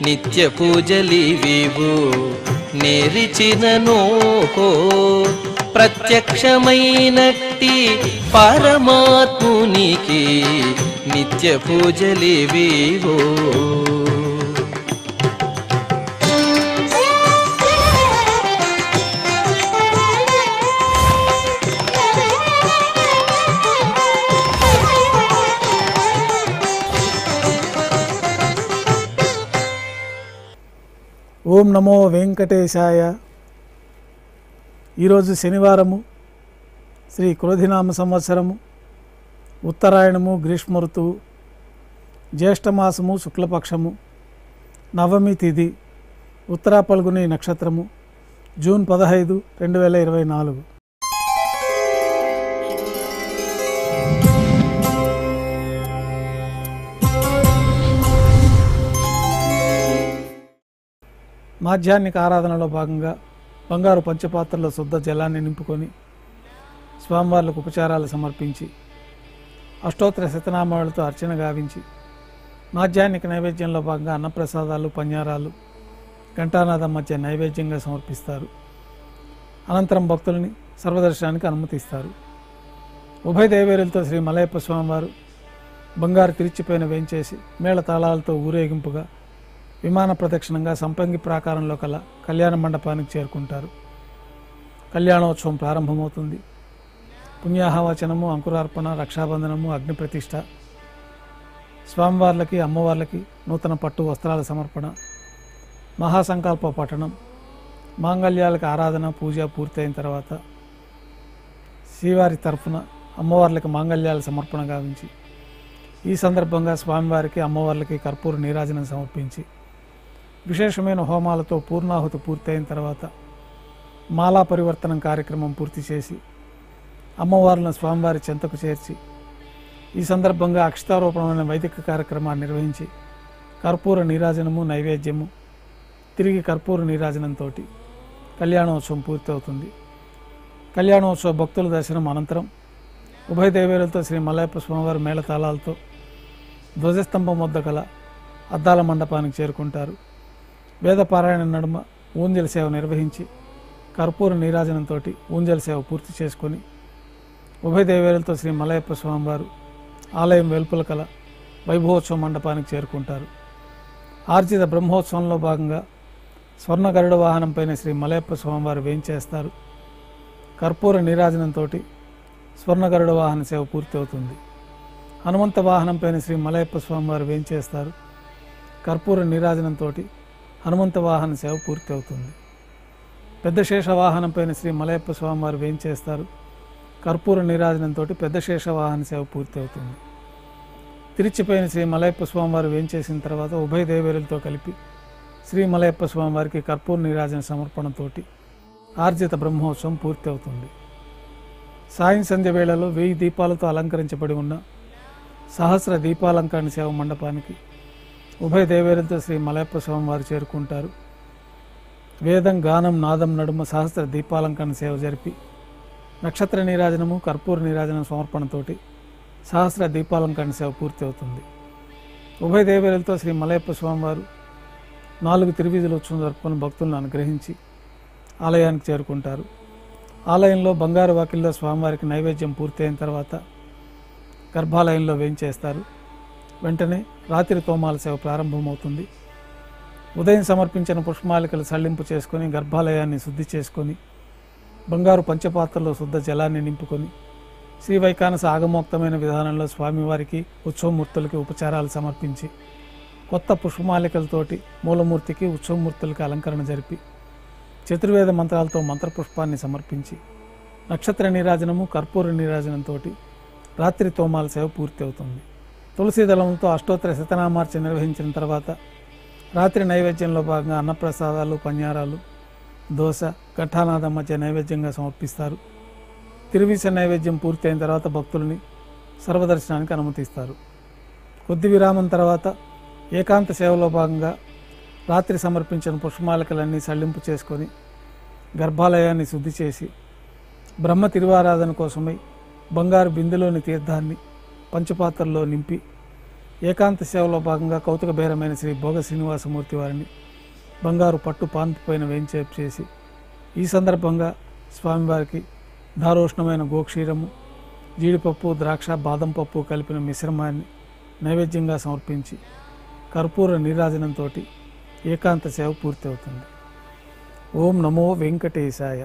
నిత్య పూజలివివు నేరిచినను ప్రత్యక్షమైనట్టి పరమాత్మునికి నిత్య పూజలివివు. ఓం నమో వెంకటేశాయ. ఈరోజు శనివారము, శ్రీ క్రోధినామ సంవత్సరము, ఉత్తరాయణము, గ్రీష్మ ఋతువు, జ్యేష్ఠమాసము, శుక్లపక్షము, నవమి తిథి, ఉత్తరా పల్గుని నక్షత్రము, జూన్ 15, 2024. మాధ్యాహ్నిక ఆరాధనలో భాగంగా బంగారు పంచపాత్రలో శుద్ధ జలాన్ని నింపుకొని స్వామివార్లకు ఉపచారాలు సమర్పించి అష్టోత్తర శతనామాలతో అర్చన గావించి మాధ్యాహ్నిక నైవేద్యంలో భాగంగా అన్నప్రసాదాలు, పన్యారాలు ఘంటానాదం మధ్య నైవేద్యంగా సమర్పిస్తారు. అనంతరం భక్తులని సర్వదర్శనానికి అనుమతిస్తారు. ఉభయ దేవేరులతో శ్రీ మలయప్ప స్వామివారు బంగారు తిరిచిపైన వేంచేసి మేళ తాళాలతో ఊరేగింపుగా విమాన ప్రదక్షిణంగా సంపంగి ప్రాకారంలో కల కళ్యాణ మండపానికి చేరుకుంటారు. కళ్యాణోత్సవం ప్రారంభమవుతుంది. పుణ్యాహవచనము, అంకురార్పణ, రక్షాబంధనము, అగ్నిప్రతిష్ఠ, స్వామివార్లకి అమ్మవార్లకి నూతన పట్టు వస్త్రాల సమర్పణ, మహాసంకల్ప పఠనం, మాంగళ్యాలకు ఆరాధన, పూజ పూర్తయిన తర్వాత శ్రీవారి తరఫున అమ్మవార్లకి మాంగళ్యాల సమర్పణ గావించి ఈ సందర్భంగా స్వామివారికి అమ్మవార్లకి కర్పూర నీరాజనం సమర్పించి విశేషమైన హోమాలతో పూర్ణాహుతి పూర్తయిన తర్వాత మాలా పరివర్తనం కార్యక్రమం పూర్తి చేసి అమ్మవార్లను స్వామివారి చెంతకు చేర్చి ఈ సందర్భంగా అక్షతారోపణమైన వైదిక కార్యక్రమాన్ని నిర్వహించి కర్పూర నీరాజనము, నైవేద్యము, తిరిగి కర్పూర నీరాజనంతో కళ్యాణోత్సవం పూర్తవుతుంది. కళ్యాణోత్సవ భక్తుల దర్శనం అనంతరం ఉభయ దేవేరులతో శ్రీ మలయప్ప స్వామివారి మేళతాళాలతో ధ్వజస్తంభం వద్ద గల అద్దాల మండపానికి చేరుకుంటారు. వేదపారాయణ నడుమ ఊంజల సేవ నిర్వహించి కర్పూర నీరాజనంతో ఊంజల సేవ పూర్తి చేసుకొని ఉభయ దేవేరులతో శ్రీ మలయప్ప స్వామివారు ఆలయం వెలుపల కల వైభవోత్సవ మండపానికి చేరుకుంటారు. ఆర్జిత బ్రహ్మోత్సవంలో భాగంగా స్వర్ణ గరుడ వాహనంపైన శ్రీ మలయప్ప స్వామివారు వేంచేస్తారు. కర్పూర నీరాజనంతో స్వర్ణ గరుడ వాహన సేవ పూర్తి అవుతుంది. హనుమంత వాహనంపైన శ్రీ మలయప్ప స్వామివారు వేంచేస్తారు. కర్పూర నీరాజనంతో హనుమంత వాహన సేవ పూర్తి అవుతుంది. పెద్ద శేష వాహనంపైన శ్రీ మలయప్ప స్వామివారు వేంచేస్తారు. కర్పూర నీరాజనంతో పెద్ద శేష వాహన సేవ పూర్తి అవుతుంది. తిరిచిపైన శ్రీ మలయప్ప స్వామివారు వేంచేసిన తర్వాత ఉభయ దేవేరులతో కలిపి శ్రీ మలయప్ప స్వామివారికి కర్పూర నీరాజన సమర్పణతో ఆర్జిత బ్రహ్మోత్సవం పూర్తి అవుతుంది. సాయం సంధ్య వేళలో 1000 దీపాలతో అలంకరించబడి ఉన్న సహస్ర దీపాలంకరణ సేవ మండపానికి ఉభయ దేవేరులతో శ్రీ మలయప్ప స్వామివారు చేరుకుంటారు. వేదం, గానం, నాదం నడుమ సహస్ర దీపాలంకరణ సేవ జరిపి నక్షత్ర నీరాజనము, కర్పూర నీరాజనం సమర్పణతోటి సహస్ర దీపాలంకరణ సేవ పూర్తి అవుతుంది. ఉభయ దేవేరులతో శ్రీ మలయప్ప స్వామివారు 4 తిరువీధుల ఉత్సవం జరుపుకొని భక్తులను అనుగ్రహించి ఆలయానికి చేరుకుంటారు. ఆలయంలో బంగారు వాకిల్లో స్వామివారికి నైవేద్యం పూర్తయిన తర్వాత గర్భాలయంలో వేంచేస్తారు. వెంటనే రాత్రి తోమాల సేవ ప్రారంభమవుతుంది. ఉదయం సమర్పించిన పుష్పమాలికలు సళ్లింపు చేసుకొని గర్భాలయాన్ని శుద్ధి చేసుకొని బంగారు పంచపాత్రలో శుద్ధ జలాన్ని నింపుకొని శ్రీ వైకానస ఆగమోక్తమైన విధానంలో స్వామివారికి ఉత్సవమూర్తులకి ఉపచారాలు సమర్పించి కొత్త పుష్పమాలికలతోటి మూలమూర్తికి ఉత్సవమూర్తులకి అలంకరణ జరిపి చతుర్వేద మంత్రాలతో మంత్రపుష్పాన్ని సమర్పించి నక్షత్ర నీరాజనము, కర్పూర నీరాజనంతో రాత్రి తోమాల సేవ పూర్తి అవుతుంది. తులసి దళంతో అష్టోత్తర శతనామార్చన నిర్వహించిన తర్వాత రాత్రి నైవేద్యంలో భాగంగా అన్నప్రసాదాలు, పన్యారాలు, దోశ, ఘంటానాదం మధ్య నైవేద్యంగా సమర్పిస్తారు. తిరువీస నైవేద్యం పూర్తయిన తర్వాత భక్తులని సర్వదర్శనానికి అనుమతిస్తారు. కొద్ది విరామం తర్వాత ఏకాంత సేవలో భాగంగా రాత్రి సమర్పించిన పుష్పమాలికలన్నీ సళ్లింపు చేసుకొని గర్భాలయాన్ని శుద్ధి చేసి బ్రహ్మ తిరువారాధన కోసమై బంగారు బిందెలోని తీర్థాన్ని పంచపాత్రల్లో నింపి ఏకాంత సేవలో భాగంగా కౌతుక బేరమైన శ్రీ భోగ శ్రీనివాసమూర్తి వారిని బంగారు పట్టు పాన్పు పైన వేంచేపు చేసి ఈ సందర్భంగా స్వామివారికి దారోష్ణమైన గోక్షీరము, జీడిపప్పు, ద్రాక్ష, బాదం పప్పు కలిపిన మిశ్రమాన్ని నైవేద్యంగా సమర్పించి కర్పూర నీరాజనంతో ఏకాంత సేవ పూర్తి అవుతుంది. ఓం నమో వెంకటేశాయ.